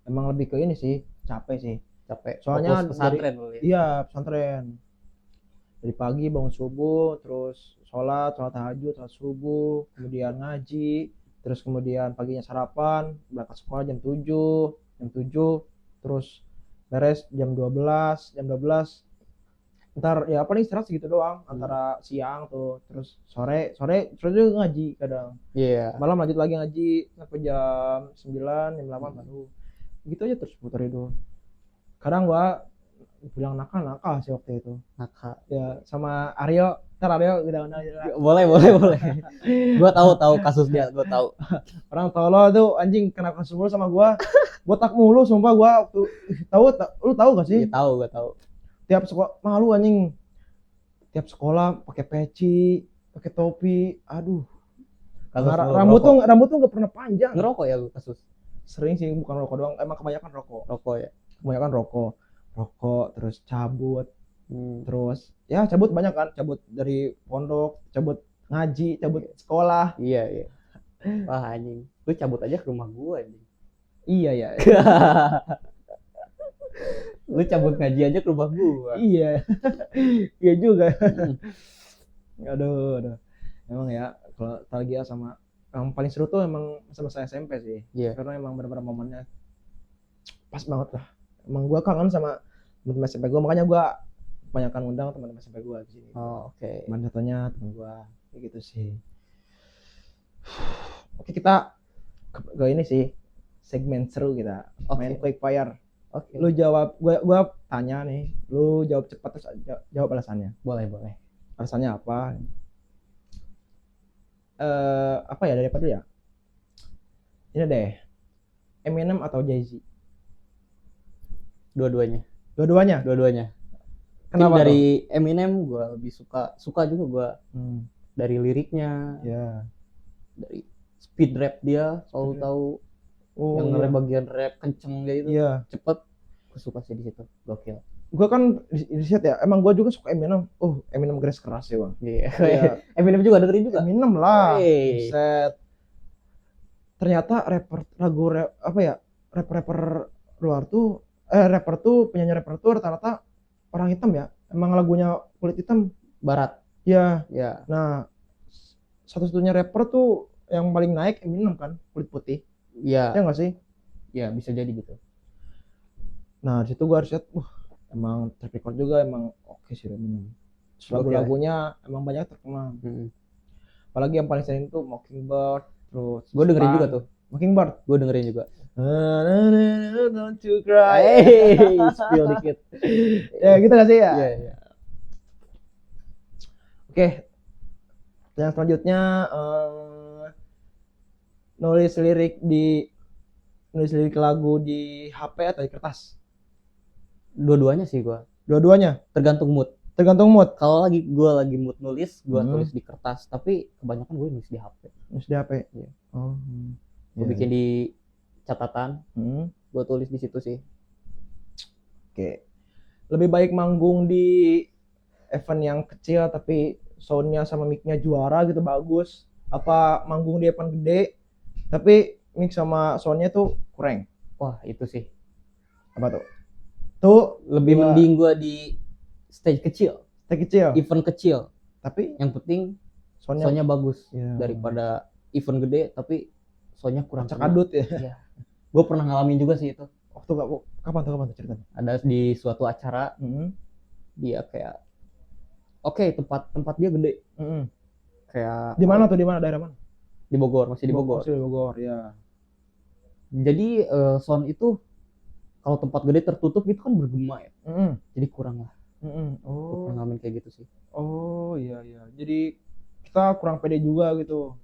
emang lebih ke ini sih, capek sih. Capek. Soalnya Fokus pesantren dulu ya. Iya, pesantren. Dari pagi bangun subuh, terus sholat tahajud, sholat subuh, kemudian ngaji, terus kemudian paginya sarapan, berangkat sekolah jam 7, terus beres jam 12, Ntar ya paling istirahat segitu doang, antara siang tuh, terus sore juga ngaji kadang. Iya. Malam lanjut lagi ngaji sampai jam 9, jam 8 baru. Gitu aja terus putar itu. Kadang gua bilang nakal sih waktu itu. Nakal. Ya sama Aryo, ntar Aryo udah. Boleh. Gua tahu kasus dia, gua tahu. Orang tolol tuh anjing kena kasus mulu sama gua. Botak mulu sumpah gua waktu lu tahu gak sih? Iya, tahu, gua tahu. Tiap sekolah malu anjing. Tiap sekolah pakai peci, pakai topi. Aduh. Kasus lu Rambut tuh enggak pernah panjang. ngerokok ya lu kasus. Sering sih, bukan rokok doang, emang kebanyakan rokok. Rokok ya. Kebanyakan rokok, terus cabut, terus ya cabut banyak kan, cabut dari pondok, cabut ngaji, cabut sekolah. Iya. Wah anjing, lu cabut aja ke rumah gua anjing. Iya ya. Lu cabut ngaji aja ke rumah gua. Iya. Iya juga. Aduh. Emang ya kalau nostalgia sama yang paling seru tuh emang masa-masa SMP sih. Iya. Karena emang benar-benar momennya pas banget lah. Emang gua kangen sama teman-teman SMP gua, makanya gua kebanyakan undang teman-teman SMP gua di sini. Oh, oke. Teman satunya teman gua kayak gitu sih. Oke, kita ke ini sih segmen seru kita. Main quick fire. Oke. Lu jawab, gua tanya nih, lu jawab cepat terus jawab alasannya. Boleh. Alasannya apa? Apa ya, dari apa dulu ya? Ini deh. Eminem atau Jay-Z? Dua-duanya. Kenapa dari Eminem gua lebih suka juga gua dari liriknya, ya. dari speed rap dia, selalu tahu yang nge-rap bagian rap kenceng gitu. Iya. Cepet. Gua suka sih di situ. Gokil. Gua kan di set ya, emang gua juga suka Eminem. Eminem garis keras ya, Bang. Iya. Eminem juga dengerin juga. Eminem lah. Hey. Set. Ternyata rapper luar tuh penyanyi rapper tuh rata-rata orang hitam ya. Emang lagunya kulit hitam. Barat. Ya. Nah, satu-satunya rapper tuh yang paling naik Eminem kan, kulit putih. Iya. Ya enggak sih? Ya, bisa jadi gitu. Nah, di situ gua harus lihat, emang track record juga emang oke sih Eminem. Lagu-lagunya emang banyak terkenal. Apalagi yang paling sering tuh Mockingbird, terus gue dengerin juga tuh. Mockingbird. Gue dengerin juga. Don't you cry. Hey, spill dikit. Ya gitu gak sih ya? Iya. Oke. Yang selanjutnya nulis lirik lagu di HP atau di kertas? Dua-duanya sih gue. Dua-duanya. Tergantung mood. Kalau gue lagi mood nulis, gue tulis di kertas. Tapi kebanyakan gue nulis di HP. Nulis di HP. Iya. Gue Bikin di catatan. Gue tulis di situ sih. Oke. Lebih baik manggung di event yang kecil tapi soundnya sama mic-nya juara gitu bagus. Apa manggung di event gede tapi mic sama soundnya tuh kurang? Wah, itu sih. Apa tuh? Tuh lebih mending gue di stage kecil, event kecil. Tapi yang penting soundnya bagus daripada event gede tapi soundnya kurang cakadut ya. Iya. Gue pernah ngalamin juga sih itu. Waktu kapan tuh ceritanya? Ada di suatu acara, dia kayak, tempat dia gede. Kayak di mana tuh, daerah mana? Di Bogor, masih di Bogor. Masih di Bogor, ya. Jadi sound itu kalau tempat gede tertutup gitu kan bergema ya. Jadi kurang lah. Gue pernah ngalamin kayak gitu sih. Oh iya. Jadi kita kurang pede juga gitu.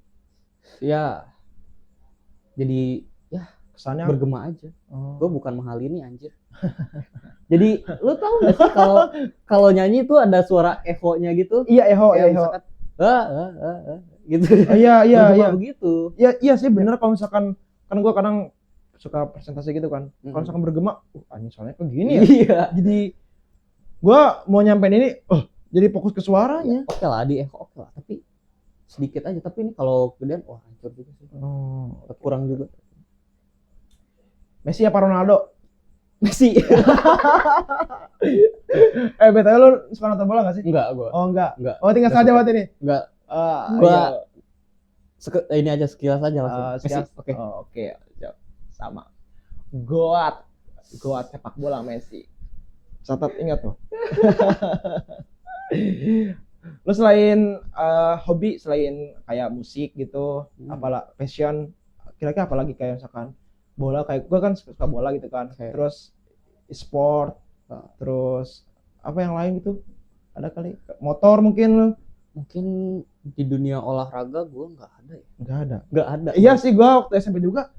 Ya. Jadi ya kesannya bergema aja. Gue bukan mahal ini anjir. Jadi lu tahu nggak sih kalau nyanyi tuh ada suara echo-nya gitu? Iya, echo. Misalkan, gitu. Iya. Begitu. Iya sih bener. Kalau misalkan kan gue kadang suka presentasi gitu kan. Kalau misalkan bergema, anjing soalnya kok gini ya. Iya. Jadi gue mau nyampein ini, jadi fokus ke suaranya. Oke lah di echo, oke lah. Tapi sedikit aja. Tapi ini kalau gedean, wah hancur juga sih. Kurang juga. Messi apa Ronaldo? Messi. BTW lu suka nonton bola gak sih? Enggak, gua. Oh enggak. Enggak. Oh tinggal saja buat ini. Enggak. Gua ini aja sekilas aja langsung. Messi. Oke. Sama. Goat sepak bola Messi. Catat, ingat tuh. Lu selain hobi, selain kayak musik gitu, apalah passion, kira-kira apa lagi kayak misalkan bola, kayak gua kan suka bola gitu kan. Oke. Terus e-sport, Ah. terus apa yang lain gitu? Ada kali motor mungkin lu? Mungkin di dunia olahraga gue nggak ada ya. Nggak ada. Nggak ada. Iya sih, gua waktu SMP juga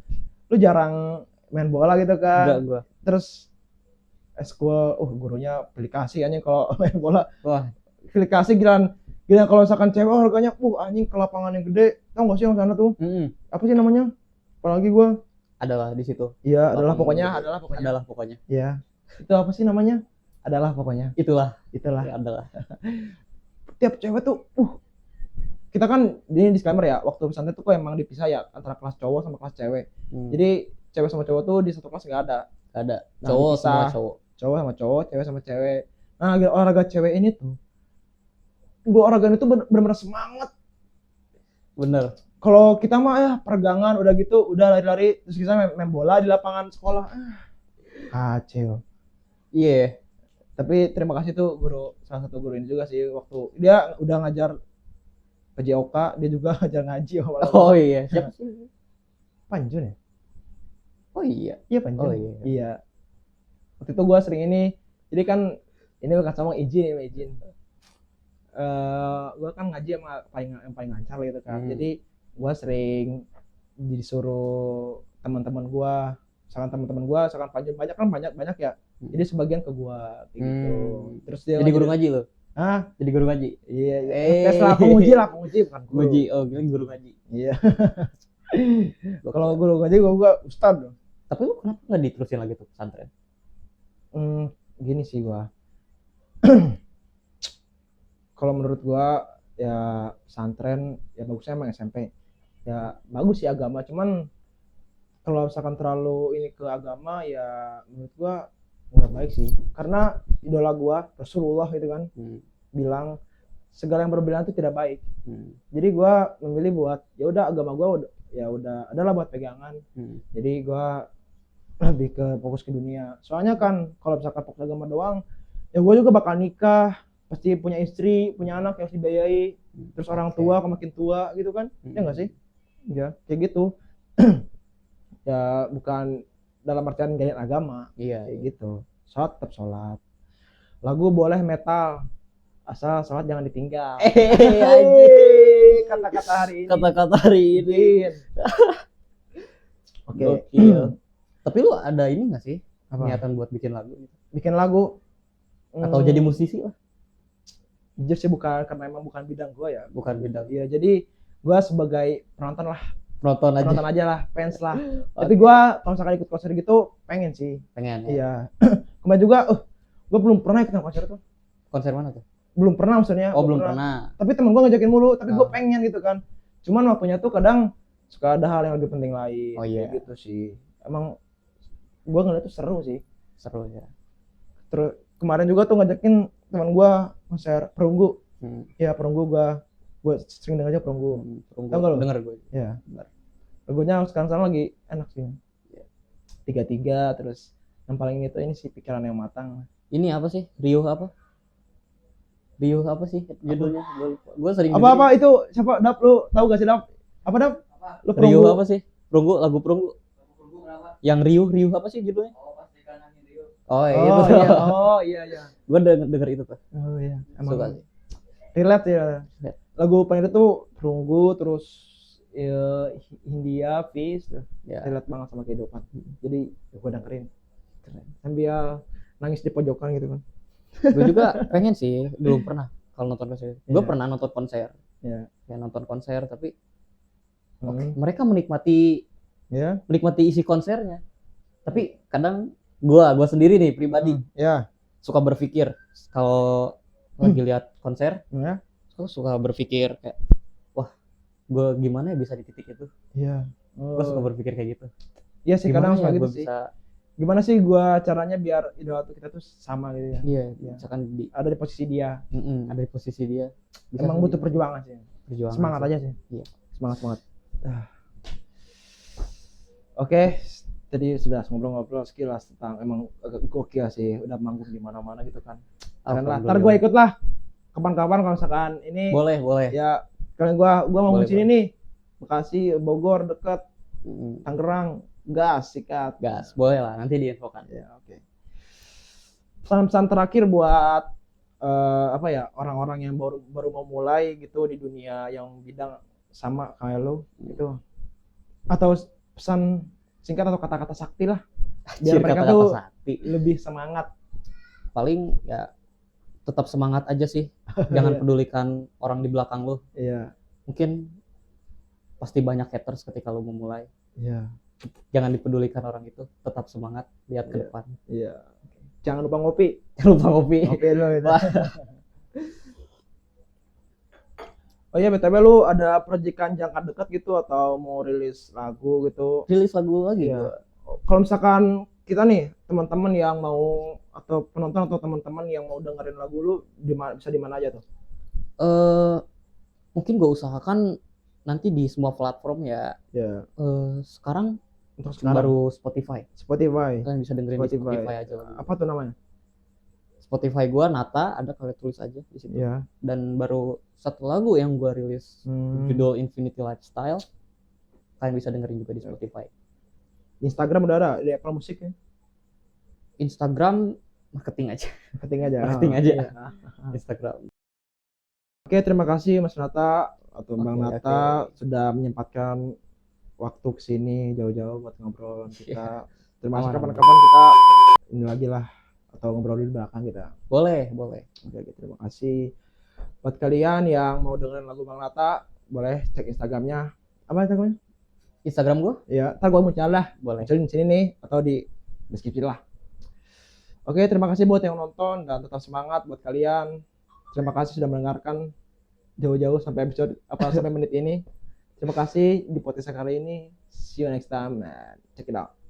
lu jarang main bola gitu Nggak kan. gue. Terus eskul, gurunya aplikasi anjing kalau main bola. Wah, Aplikasi gila kalau misalkan cewek harganya anjing ke lapangan yang gede. Tahu enggak sih yang sana tuh? Apa sih namanya? Apalagi gua. adalah di situ. Iya, adalah Lapangan pokoknya. Adalah pokoknya. Iya. Itu apa sih namanya? Adalah pokoknya. Itulah. Itulah. Ya, adalah. Tiap cewek tuh kita kan ini disclaimer ya, waktu pesantren tuh kok emang dipisah ya antara kelas cowok sama kelas cewek. Jadi cewek sama cowok tuh di satu kelas nggak ada. Nggak ada. Nah, Cowok dipisah. semua cowok. Cowok sama cowok, cewek sama cewek. Nah, olahraga cewek ini tuh, gua olahraga itu benar-benar semangat. Bener. Kalau kita mah ya peregangan udah gitu, udah lari-lari terus kita main bola di lapangan sekolah. Kacau. Iya. Tapi terima kasih tuh salah satu guru ini juga sih, waktu dia udah ngajar PJOK, dia juga ngajar ngaji. Oh iya. Siapa sih? Panjun ya? Oh iya. Iya Panjun. Oh iya. Iya. Waktu itu gua sering ini. Jadi kan ini bukan sama izin. Gua kan ngaji sama yang paling lancar gitu kan. Jadi gua sering disuruh teman-teman gua, misalkan Panjun banyak ya. Jadi sebagian ke gua kayak gitu. Terus dia Jadi guru ngaji lo? Hah? Jadi guru ngaji? Iya. Tes lah, penguji bukan guru. Ngaji. Oh, gila guru ngaji. Iya. Kalau guru ngaji gua ustad dong. Tapi lu kenapa nggak diterusin lagi tuh pesantren? Gini sih gua. Kalau menurut gua ya pesantren ya bagusnya emang SMP. Ya bagus sih agama, cuman kalau misalkan terlalu ini ke agama ya menurut gua nggak baik sih. Karena idola gua Rasulullah itu kan bilang segala yang berbeda itu tidak baik. Jadi gua memilih buat ya udah agama gua udah adalah buat pegangan. Jadi gua lebih ke fokus ke dunia. Soalnya kan kalau misalkan fokus agama doang, ya gua juga bakal nikah, pasti punya istri, punya anak yang harus dibiayai, terus orang tua makin tua gitu kan. Ya enggak sih? Ya, kayak gitu. Ya bukan dalam artian gaya agama. Iya. Kayak gitu. Sholat tetap sholat. Lagu boleh metal, asal sholat jangan ditinggal. Kata-kata hari ini. Kata-kata hari ini. Oke. Gokil. Tapi lu ada ini nggak sih? Apa? Niatan buat bikin lagu gitu? Bikin lagu Atau jadi musisi lah? jujur sih bukan, karena emang bukan bidang gua ya. Bukan bidang. Iya, jadi gua sebagai penonton lah, Penonton aja. penonton aja lah, fans lah. Tapi gua kalau misalkan ikut konser gitu pengen sih. Pengen ya? Iya. Kemarin juga gua belum pernah ikut konser tuh. Konser mana tuh? Belum pernah maksudnya. Oh, belum pernah. Tapi temen gua ngajakin mulu, tapi gua Oh. pengen gitu kan. Cuman waktunya tuh kadang suka ada hal yang lebih penting lain. Oh, iya. Kayak gitu sih. Emang gua ngeliat tuh seru sih. Seru ya. Terus kemarin juga tuh ngajakin teman gua konser Perunggu. Ya Perunggu, gua sering denger aja Perunggu. Tahu nggak lu? Denger gue. Ya. Benar. Lagunya sekarang lagi enak sih. Iya. 33, terus yang paling ini sih Pikiran yang Matang. Ini apa sih? Rio apa? Rio apa sih judulnya? Gue sering Apa itu siapa? Dap, lu tahu gak sih Dap? Apa Dap? Lu Rio Perunggu. apa sih? Perunggu, lagu Perunggu. Yang Rio apa sih judulnya? Oh, Iya. Gue denger itu tuh. Oh iya. Suka Emang sih. relate ya. Relate. Lagu paling itu tuh Perunggu, terus Hindia, Peace tuh. Ya. Relate banget sama kehidupan. Jadi gue dengerin. Keren. Sambil nangis di pojokan gitu kan. Gue juga pengen sih, belum pernah kalau nonton konser. Gue Iya. pernah nonton konser. Iya. Ya nonton konser tapi Hmm. mereka menikmati Ya. isi konsernya. Tapi kadang gua sendiri nih pribadi Ya. suka berpikir kalau lagi lihat konser, Ya. aku suka berpikir kayak wah, gue gimana ya bisa di titik itu? Iya. Gue suka berpikir kayak gitu. Iya sih, kadang suka ya gitu gue sih. bisa Gimana sih gua caranya biar idola kita tuh sama gitu ya. iya, Iya. misalkan Ada di posisi dia. ada di posisi dia. Bisa Emang sih butuh perjuangan sih. perjuangan. Semangat sih. aja sih. Iya. Semangat. Oke, tadi sudah ngobrol-ngobrol sekilas tentang emang agak gokil sih, udah manggung di mana-mana gitu kan. Keren lah. Ntar gue ikut lah kapan-kapan kalau misalkan ini Boleh. ya, kalian gua mau Boleh, sini nih, Bekasi, Bogor deket, Tangerang, gas sikat. Gas, boleh lah, nanti diinfokan. Ya, oke. Pesan-pesan terakhir buat apa ya, orang-orang yang baru mau mulai gitu di dunia yang bidang sama kayak lo gitu, atau pesan singkat atau kata-kata sakti lah biar Anjir, mereka kata-kata tuh sakti. lebih semangat. Paling ya tetap semangat aja sih. Jangan Iya. pedulikan orang di belakang lu. Iya, Mungkin pasti banyak haters ketika lu memulai. iya, Jangan dipedulikan orang itu. Tetap semangat, lihat ke Iya. depan. iya. Jangan lupa ngopi. Jangan lupa ngopi. Ngopi dulu itu. Oh iya, BTW lu ada proyekan jangka dekat gitu atau mau rilis lagu gitu? Rilis lagu lagi Iya. gua. Kalau misalkan kita nih teman-teman yang mau atau penonton atau teman-teman yang mau dengerin lagu lu bisa di mana aja tuh? Mungkin gue usahakan nanti di semua platform ya. Ya, Sekarang untuk sekarang baru Spotify. Spotify. Kalian bisa dengerin di Spotify. Spotify aja lagu. Apa tuh namanya? Spotify gua Nata, ada, kalian tulis aja di situ. Iya. Dan baru satu lagu yang gua rilis, judul Infinity Lifestyle. Kalian bisa dengerin juga di Spotify. Instagram udah ada di Apple Music ya? Instagram marketing aja. Marketing aja. Marketing aja. Iya. Instagram. Oke, terima kasih Mas Nata atau Bang Oke, Nata sudah menyempatkan waktu kesini jauh-jauh buat ngobrol kita. Terima kasih, Aman, kapan-kapan kita ini lagi lah atau ngobrol di belakang kita. Boleh. Oke, terima kasih. Buat kalian yang mau dengerin lagu Bang Nata, boleh cek Instagramnya. Apa Instagramnya? Instagram gua? Ya, ntar gue munculin lah. Boleh. Munculin di sini nih atau di deskripsi lah. Oke, terima kasih buat yang nonton dan tetap semangat buat kalian. Terima kasih sudah mendengarkan jauh-jauh sampai episode sampai menit ini. Terima kasih di podcast kali ini. See you next time, man. Check it out.